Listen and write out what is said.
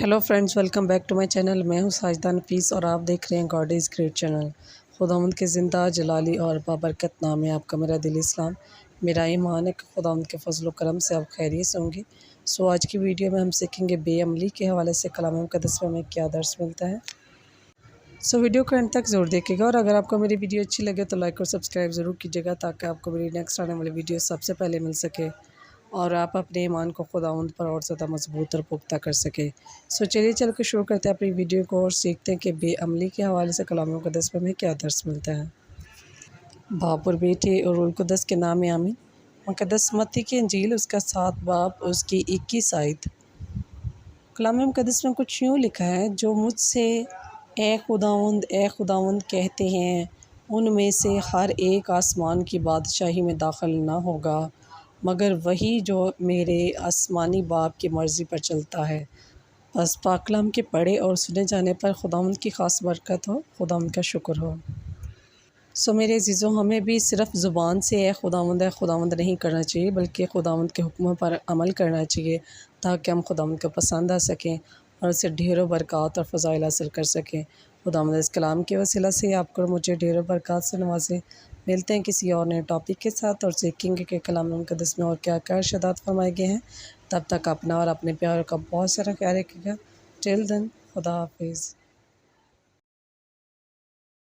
Hello friends, welcome back to my channel. मैं हूं साजिदा नफीस और आप देख रहे हैं गॉड इज़ ग्रेट चैनल। खुदावंद के ज़िंदा जलाली और बाबरकत नाम है आपका मेरा दिल इस्लाम। मेरा ईमान है कि खुदावंद के फजल करम से आप खैरियत से होंगे। सो आज की वीडियो में हम सीखेंगे बेअमली के हवाले से कलाम मुक़द्दस में हमें क्या दर्स मिलता है। सो वीडियो को एंड तक ज़रूर देखिएगा और अगर आपको मेरी वीडियो अच्छी लगे तो लाइक और सब्सक्राइब ज़रूर कीजिएगा ताकि आपको मेरी नेक्स्ट आने वाली वीडियो सबसे पहले मिल सके और आप अपने ईमान को खुदावंद पर और ज़्यादा मजबूत और पुख्ता कर सके। सो चलिए चल के शुरू करते हैं अपनी वीडियो को और सीखते हैं कि बेअमली के हवाले से कलाम मुक़द्दस में हमें क्या दर्स मिलता है। बाप और बेटे और रूह कुद्दस के नाम आमीन। मुक़द्दस मत्ती की इंजील उसका 7 बाब उसकी 21 आयत। कलाम मुक़द्दस में कुछ यूँ लिखा है, जो मुझसे ए खुदावंद कहते हैं उनमें से हर एक आसमान की बादशाही में दाखिल ना होगा मगर वही जो मेरे आसमानी बाप की मर्ज़ी पर चलता है। बस पाक कलाम के पढ़े और सुने जाने पर खुदावंद की ख़ास बरकत हो, खुदावंद का शुक्र हो। सो मेरे अज़ीज़ों, हमें भी सिर्फ़ ज़ुबान से ए खुदावंद नहीं करना चाहिए बल्कि खुदावंद के हुक्मों पर अमल करना चाहिए ताकि हम खुदावंद को पसंद आ सकें और उससे ढेरों बरक़ात और फ़ज़ाइल हासिल कर सकें। खुदावंद इस कलाम के वसीला से आपको और मुझे ढेरों बरक़ात से नवाज़े। मिलते हैं किसी और नए टॉपिक के साथ और सीखेंगे कि कलाम मुक़द्दस में और क्या क्या इरशादात फरमाए गए हैं। तब तक अपना और अपने प्यारों का बहुत सारा ख्याल रखिएगा। टिल देन, खुदा हाफिज़।